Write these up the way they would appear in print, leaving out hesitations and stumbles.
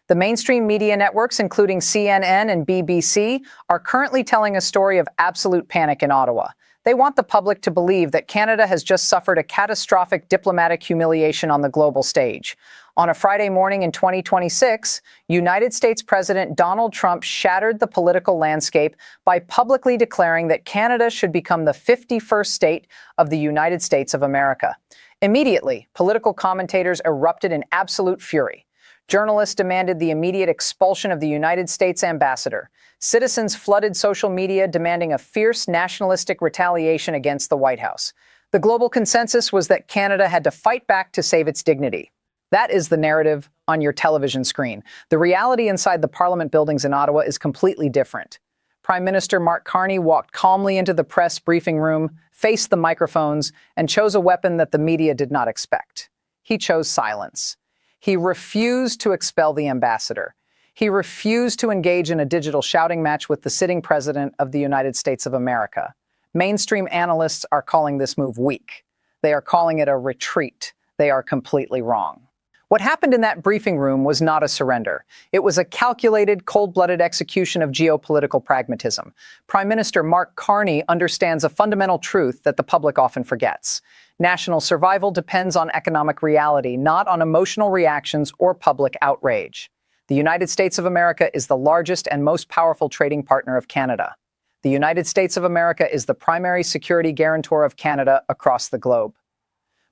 The mainstream media networks, including CNN and BBC, are currently telling a story of absolute panic in Ottawa. They want the public to believe that Canada has just suffered a catastrophic diplomatic humiliation on the global stage. On a Friday morning in 2026, United States President Donald Trump shattered the political landscape by publicly declaring that Canada should become the 51st state of the United States of America. Immediately, political commentators erupted in absolute fury. Journalists demanded the immediate expulsion of the United States ambassador. Citizens flooded social media demanding a fierce nationalistic retaliation against the White House. The global consensus was that Canada had to fight back to save its dignity. That is the narrative on your television screen. The reality inside the Parliament buildings in Ottawa is completely different. Prime Minister Mark Carney walked calmly into the press briefing room, faced the microphones, and chose a weapon that the media did not expect. He chose silence. He refused to expel the ambassador. He refused to engage in a digital shouting match with the sitting president of the United States of America. Mainstream analysts are calling this move weak. They are calling it a retreat. They are completely wrong. What happened in that briefing room was not a surrender. It was a calculated, cold-blooded execution of geopolitical pragmatism. Prime Minister Mark Carney understands a fundamental truth that the public often forgets. National survival depends on economic reality, not on emotional reactions or public outrage. The United States of America is the largest and most powerful trading partner of Canada. The United States of America is the primary security guarantor of Canada across the globe.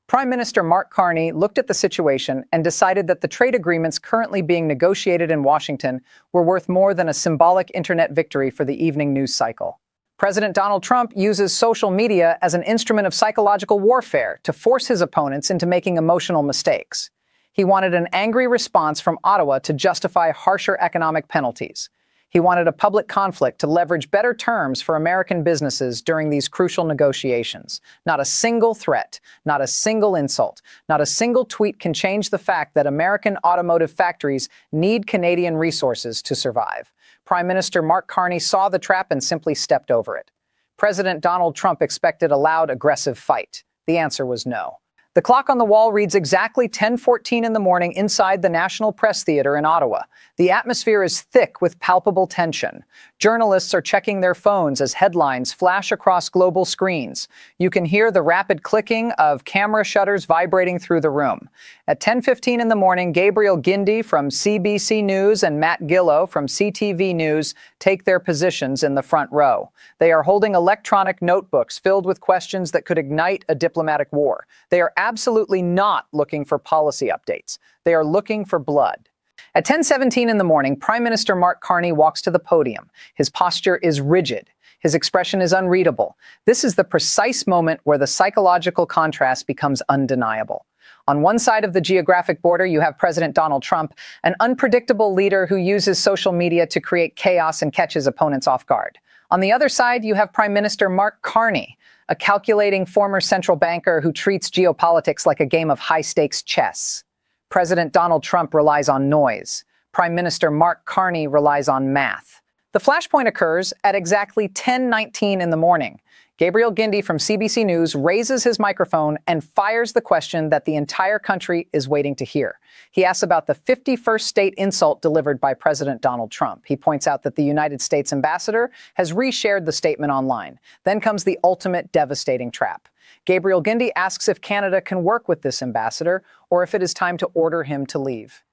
Prime Minister Mark Carney looked at the situation and decided that the trade agreements currently being negotiated in Washington were worth more than a symbolic internet victory for the evening news cycle. President Donald Trump uses social media as an instrument of psychological warfare to force his opponents into making emotional mistakes. He wanted an angry response from Ottawa to justify harsher economic penalties. He wanted a public conflict to leverage better terms for American businesses during these crucial negotiations. Not a single threat, not a single insult, not a single tweet can change the fact that American automotive factories need Canadian resources to survive. Prime Minister Mark Carney saw the trap and simply stepped over it. President Donald Trump expected a loud, aggressive fight. The answer was no. The clock on the wall reads exactly 10:14 in the morning inside the National Press Theatre in Ottawa. The atmosphere is thick with palpable tension. Journalists are checking their phones as headlines flash across global screens. You can hear the rapid clicking of camera shutters vibrating through the room. At 10:15 in the morning, Gabriel Guindy from CBC News and Matt Gillow from CTV News take their positions in the front row. They are holding electronic notebooks filled with questions that could ignite a diplomatic war. They are absolutely not looking for policy updates. They are looking for blood. At 10:17 in the morning, Prime Minister Mark Carney walks to the podium. His posture is rigid. His expression is unreadable. This is the precise moment where the psychological contrast becomes undeniable. On one side of the geographic border, you have President Donald Trump, an unpredictable leader who uses social media to create chaos and catch his opponents off guard. On the other side, you have Prime Minister Mark Carney, a calculating former central banker who treats geopolitics like a game of high-stakes chess. President Donald Trump relies on noise. Prime Minister Mark Carney relies on math. The flashpoint occurs at exactly 10:19 in the morning. Gabriel Guindy from CBC News raises his microphone and fires the question that the entire country is waiting to hear. He asks about the 51st state insult delivered by President Donald Trump. He points out that the United States ambassador has reshared the statement online. Then comes the ultimate devastating trap. Gabriel Guindy asks if Canada can work with this ambassador or if it is time to order him to leave.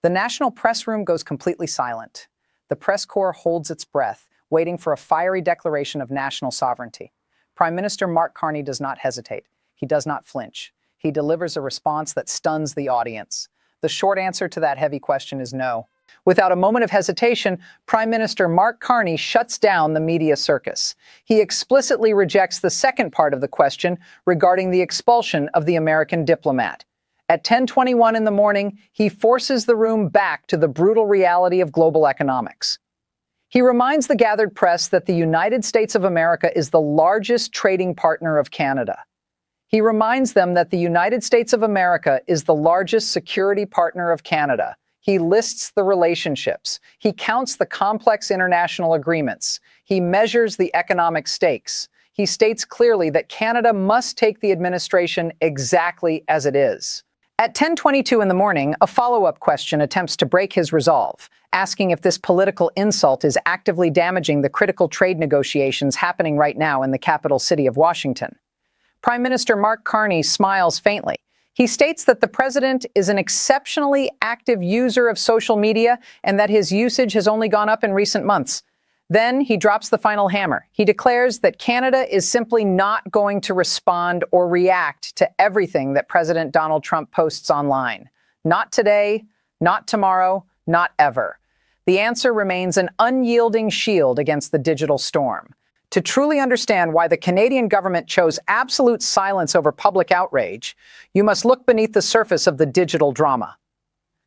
The national press room goes completely silent. The press corps holds its breath, waiting for a fiery declaration of national sovereignty. Prime Minister Mark Carney does not hesitate. He does not flinch. He delivers a response that stuns the audience. The short answer to that heavy question is no. Without a moment of hesitation, Prime Minister Mark Carney shuts down the media circus. He explicitly rejects the second part of the question regarding the expulsion of the American diplomat. At 10:21 in the morning, he forces the room back to the brutal reality of global economics. He reminds the gathered press that the United States of America is the largest trading partner of Canada. He reminds them that the United States of America is the largest security partner of Canada. He lists the relationships. He counts the complex international agreements. He measures the economic stakes. He states clearly that Canada must take the administration exactly as it is. At 10:22 in the morning, a follow-up question attempts to break his resolve, asking if this political insult is actively damaging the critical trade negotiations happening right now in the capital city of Washington. Prime Minister Mark Carney smiles faintly. He states that the president is an exceptionally active user of social media and that his usage has only gone up in recent months. Then he drops the final hammer. He declares that Canada is simply not going to respond or react to everything that President Donald Trump posts online. Not today, not tomorrow, not ever. The answer remains an unyielding shield against the digital storm. To truly understand why the Canadian government chose absolute silence over public outrage, you must look beneath the surface of the digital drama.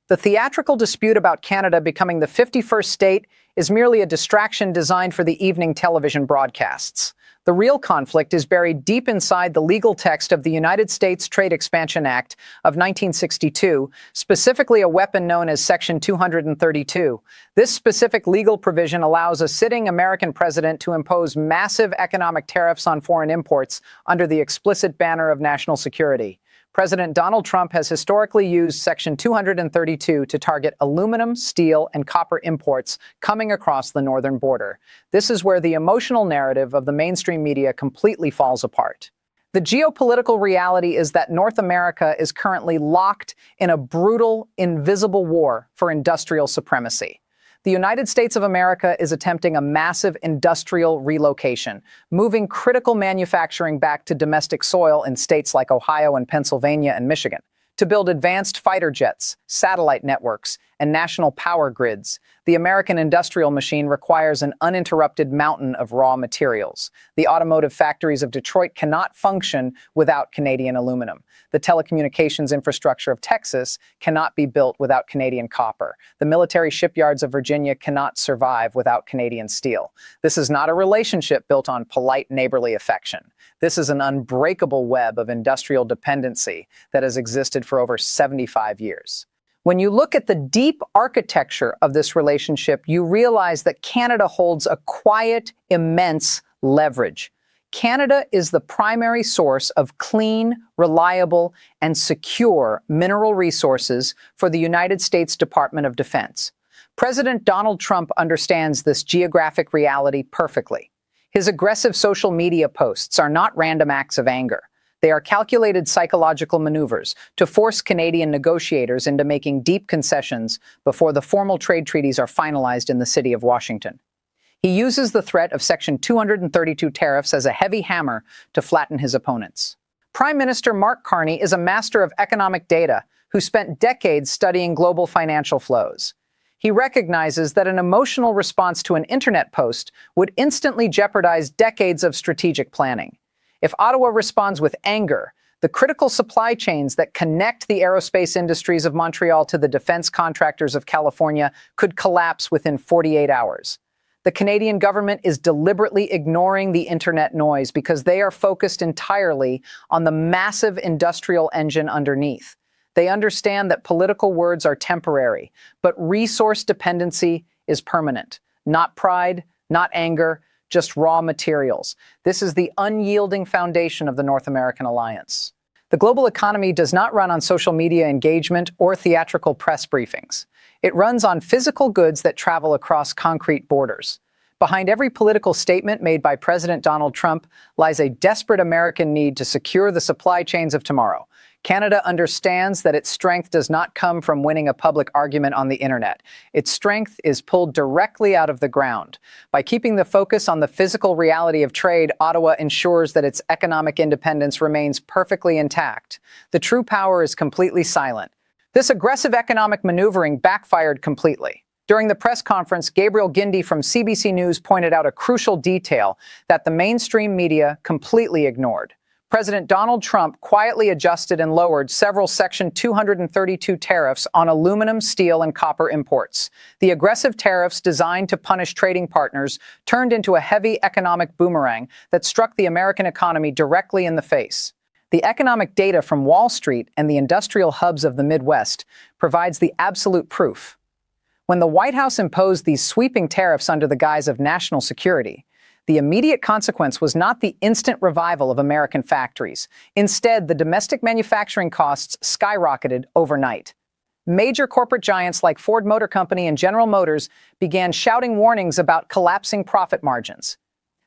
The theatrical dispute about Canada becoming the 51st state is merely a distraction designed for the evening television broadcasts. The real conflict is buried deep inside the legal text of the United States Trade Expansion Act of 1962, specifically a weapon known as Section 232. This specific legal provision allows a sitting American president to impose massive economic tariffs on foreign imports under the explicit banner of national security. President Donald Trump has historically used Section 232 to target aluminum, steel, and copper imports coming across the northern border. This is where the emotional narrative of the mainstream media completely falls apart. The geopolitical reality is that North America is currently locked in a brutal, invisible war for industrial supremacy. The United States of America is attempting a massive industrial relocation, moving critical manufacturing back to domestic soil in states like Ohio and Pennsylvania and Michigan, to build advanced fighter jets, satellite networks, and national power grids. The American industrial machine requires an uninterrupted mountain of raw materials. The automotive factories of Detroit cannot function without Canadian aluminum. The telecommunications infrastructure of Texas cannot be built without Canadian copper. The military shipyards of Virginia cannot survive without Canadian steel. This is not a relationship built on polite neighborly affection. This is an unbreakable web of industrial dependency that has existed for over 75 years. When you look at the deep architecture of this relationship, you realize that Canada holds a quiet, immense leverage. Canada is the primary source of clean, reliable, and secure mineral resources for the United States Department of Defense. President Donald Trump understands this geographic reality perfectly. His aggressive social media posts are not random acts of anger. They are calculated psychological maneuvers to force Canadian negotiators into making deep concessions before the formal trade treaties are finalized in the city of Washington. He uses the threat of Section 232 tariffs as a heavy hammer to flatten his opponents. Prime Minister Mark Carney is a master of economic data who spent decades studying global financial flows. He recognizes that an emotional response to an internet post would instantly jeopardize decades of strategic planning. If Ottawa responds with anger, the critical supply chains that connect the aerospace industries of Montreal to the defense contractors of California could collapse within 48 hours. The Canadian government is deliberately ignoring the internet noise because they are focused entirely on the massive industrial engine underneath. They understand that political words are temporary, but resource dependency is permanent. Not pride, not anger, just raw materials. This is the unyielding foundation of the North American alliance. The global economy does not run on social media engagement or theatrical press briefings. It runs on physical goods that travel across concrete borders. Behind every political statement made by President Donald Trump lies a desperate American need to secure the supply chains of tomorrow. Canada understands that its strength does not come from winning a public argument on the internet. Its strength is pulled directly out of the ground. By keeping the focus on the physical reality of trade, Ottawa ensures that its economic independence remains perfectly intact. The true power is completely silent. This aggressive economic maneuvering backfired completely. During the press conference, Gabriel Guindy from CBC News pointed out a crucial detail that the mainstream media completely ignored. President Donald Trump quietly adjusted and lowered several Section 232 tariffs on aluminum, steel, and copper imports. The aggressive tariffs designed to punish trading partners turned into a heavy economic boomerang that struck the American economy directly in the face. The economic data from Wall Street and the industrial hubs of the Midwest provides the absolute proof. When the White House imposed these sweeping tariffs under the guise of national security, The immediate consequence was not the instant revival of American factories. Instead, the domestic manufacturing costs skyrocketed overnight. Major corporate giants like Ford Motor Company and General Motors began shouting warnings about collapsing profit margins.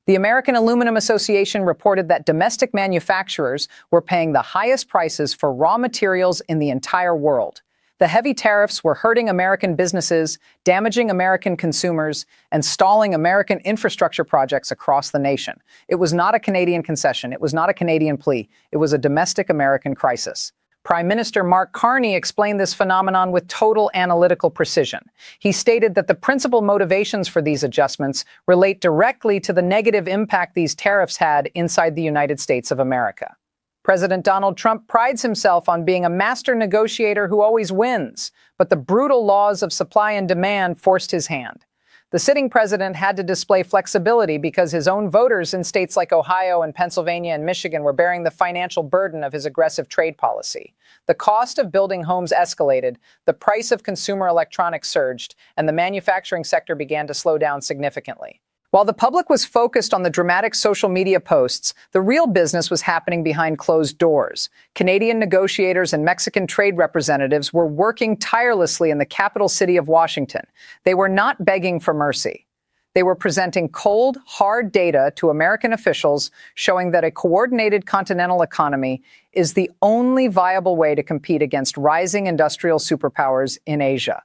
The American Aluminum Association reported that domestic manufacturers were paying the highest prices for raw materials in the entire world. The heavy tariffs were hurting American businesses, damaging American consumers, and stalling American infrastructure projects across the nation. It was not a Canadian concession. It was not a Canadian plea. It was a domestic American crisis. Prime Minister Mark Carney explained this phenomenon with total analytical precision. He stated that the principal motivations for these adjustments relate directly to the negative impact these tariffs had inside the United States of America. President Donald Trump prides himself on being a master negotiator who always wins, but the brutal laws of supply and demand forced his hand. The sitting president had to display flexibility because his own voters in states like Ohio and Pennsylvania and Michigan were bearing the financial burden of his aggressive trade policy. The cost of building homes escalated, the price of consumer electronics surged, and the manufacturing sector began to slow down significantly. While the public was focused on the dramatic social media posts, the real business was happening behind closed doors. Canadian negotiators and Mexican trade representatives were working tirelessly in the capital city of Washington. They were not begging for mercy. They were presenting cold, hard data to American officials showing that a coordinated continental economy is the only viable way to compete against rising industrial superpowers in Asia.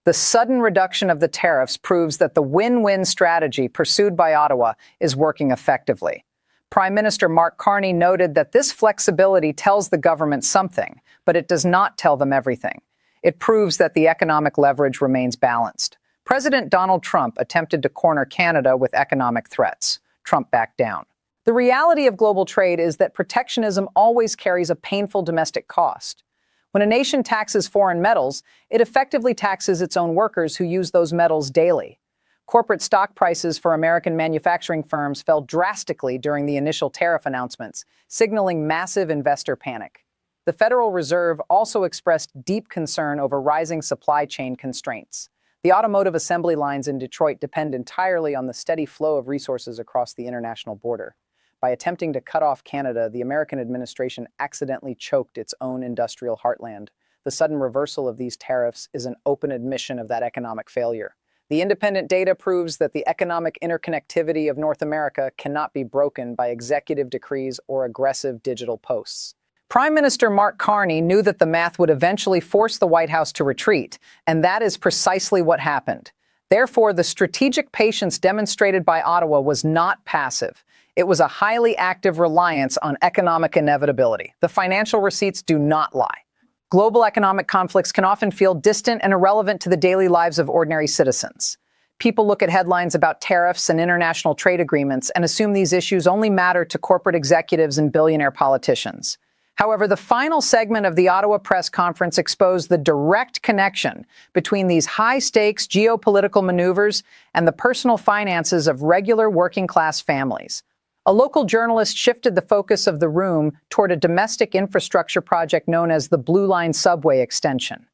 The sudden reduction of the tariffs proves that the win-win strategy pursued by Ottawa is working effectively. Prime Minister Mark Carney noted that this flexibility tells the government something, but it does not tell them everything. It proves that the economic leverage remains balanced. President Donald Trump attempted to corner Canada with economic threats. Trump backed down. The reality of global trade is that protectionism always carries a painful domestic cost. When a nation taxes foreign metals, it effectively taxes its own workers who use those metals daily. Corporate stock prices for American manufacturing firms fell drastically during the initial tariff announcements, signaling massive investor panic. The Federal Reserve also expressed deep concern over rising supply chain constraints. The automotive assembly lines in Detroit depend entirely on the steady flow of resources across the international border. By attempting to cut off Canada, the American administration accidentally choked its own industrial heartland. The sudden reversal of these tariffs is an open admission of that economic failure. The independent data proves that the economic interconnectivity of North America cannot be broken by executive decrees or aggressive digital posts. Prime Minister Mark Carney knew that the math would eventually force the White House to retreat, and that is precisely what happened. Therefore, the strategic patience demonstrated by Ottawa was not passive. It was a highly active reliance on economic inevitability. The financial receipts do not lie. Global economic conflicts can often feel distant and irrelevant to the daily lives of ordinary citizens. People look at headlines about tariffs and international trade agreements and assume these issues only matter to corporate executives and billionaire politicians. However, the final segment of the Ottawa press conference exposed the direct connection between these high-stakes geopolitical maneuvers and the personal finances of regular working-class families. A local journalist shifted the focus of the room toward a domestic infrastructure project known as the Blue Line subway extension.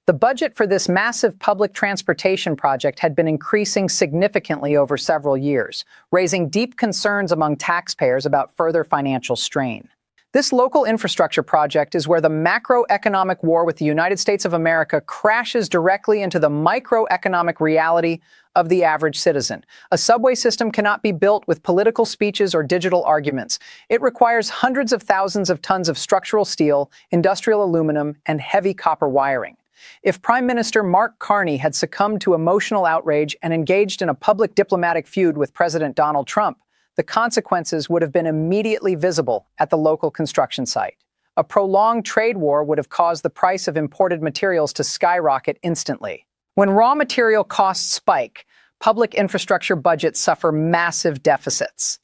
The budget for this massive public transportation project had been increasing significantly over several years, raising deep concerns among taxpayers about further financial strain. This local infrastructure project is where the macroeconomic war with the United States of America crashes directly into the microeconomic reality of the average citizen. A subway system cannot be built with political speeches or digital arguments. It requires hundreds of thousands of tons of structural steel, industrial aluminum, and heavy copper wiring. If Prime Minister Mark Carney had succumbed to emotional outrage and engaged in a public diplomatic feud with President Donald Trump, the consequences would have been immediately visible at the local construction site. A prolonged trade war would have caused the price of imported materials to skyrocket instantly. When raw material costs spike, public infrastructure budgets suffer massive deficits.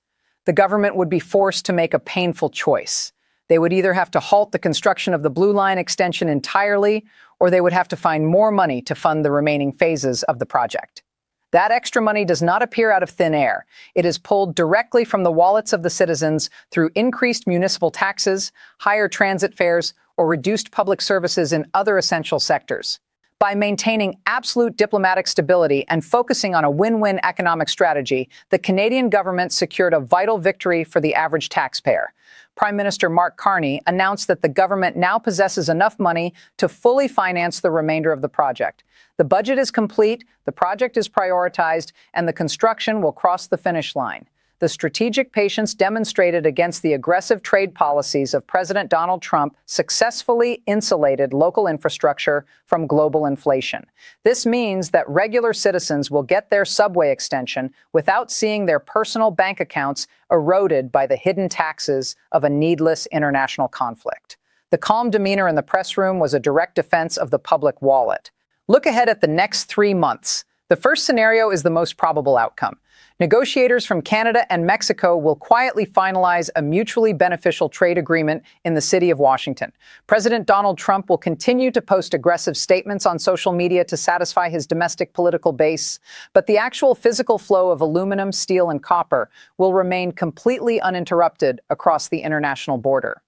The government would be forced to make a painful choice. They would either have to halt the construction of the Blue Line extension entirely, or they would have to find more money to fund the remaining phases of the project. That extra money does not appear out of thin air. It is pulled directly from the wallets of the citizens through increased municipal taxes, higher transit fares, or reduced public services in other essential sectors. By maintaining absolute diplomatic stability and focusing on a win-win economic strategy, the Canadian government secured a vital victory for the average taxpayer. Prime Minister Mark Carney announced that the government now possesses enough money to fully finance the remainder of the project. The budget is complete, the project is prioritized, and the construction will cross the finish line. The strategic patience demonstrated against the aggressive trade policies of President Donald Trump successfully insulated local infrastructure from global inflation. This means that regular citizens will get their subway extension without seeing their personal bank accounts eroded by the hidden taxes of a needless international conflict. The calm demeanor in the press room was a direct defense of the public wallet. Look ahead at the next 3 months. The first scenario is the most probable outcome. Negotiators from Canada and Mexico will quietly finalize a mutually beneficial trade agreement in the city of Washington. President Donald Trump will continue to post aggressive statements on social media to satisfy his domestic political base, but the actual physical flow of aluminum, steel, and copper will remain completely uninterrupted across the international border.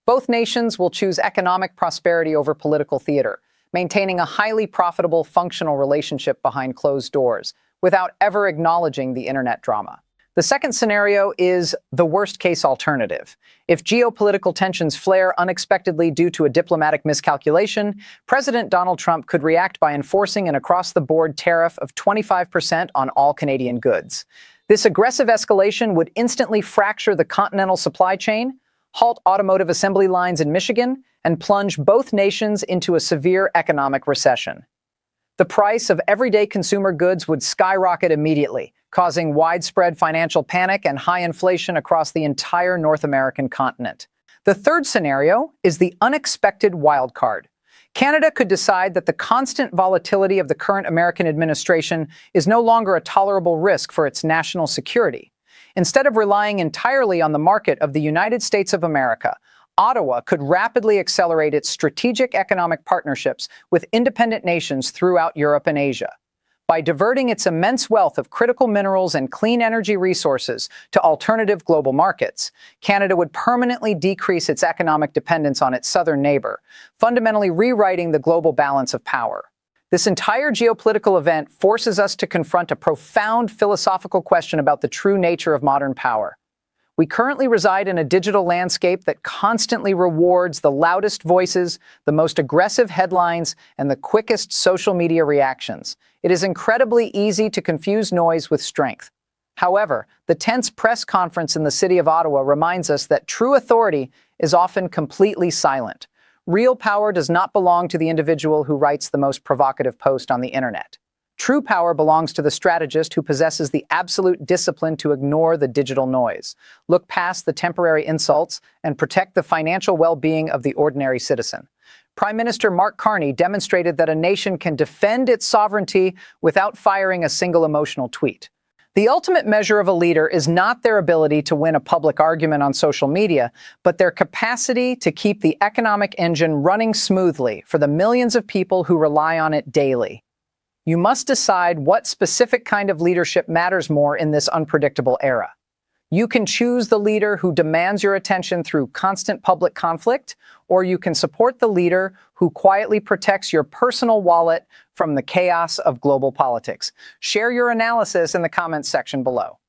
Both nations will choose economic prosperity over political theater, maintaining a highly profitable, functional relationship behind closed doors, without ever acknowledging the internet drama. The second scenario is the worst-case alternative. If geopolitical tensions flare unexpectedly due to a diplomatic miscalculation, President Donald Trump could react by enforcing an across-the-board tariff of 25% on all Canadian goods. This aggressive escalation would instantly fracture the continental supply chain, halt automotive assembly lines in Michigan, and plunge both nations into a severe economic recession. The price of everyday consumer goods would skyrocket immediately, causing widespread financial panic and high inflation across the entire North American continent. The third scenario is the unexpected wild card. Canada could decide that the constant volatility of the current American administration is no longer a tolerable risk for its national security. Instead of relying entirely on the market of the United States of America, Ottawa could rapidly accelerate its strategic economic partnerships with independent nations throughout Europe and Asia. By diverting its immense wealth of critical minerals and clean energy resources to alternative global markets, Canada would permanently decrease its economic dependence on its southern neighbor, fundamentally rewriting the global balance of power. This entire geopolitical event forces us to confront a profound philosophical question about the true nature of modern power. We currently reside in a digital landscape that constantly rewards the loudest voices, the most aggressive headlines, and the quickest social media reactions. It is incredibly easy to confuse noise with strength. However, the tense press conference in the city of Ottawa reminds us that true authority is often completely silent. Real power does not belong to the individual who writes the most provocative post on the internet. True power belongs to the strategist who possesses the absolute discipline to ignore the digital noise, look past the temporary insults, and protect the financial well-being of the ordinary citizen. Prime Minister Mark Carney demonstrated that a nation can defend its sovereignty without firing a single emotional tweet. The ultimate measure of a leader is not their ability to win a public argument on social media, but their capacity to keep the economic engine running smoothly for the millions of people who rely on it daily. You must decide what specific kind of leadership matters more in this unpredictable era. You can choose the leader who demands your attention through constant public conflict, or you can support the leader who quietly protects your personal wallet from the chaos of global politics. Share your analysis in the comments section below.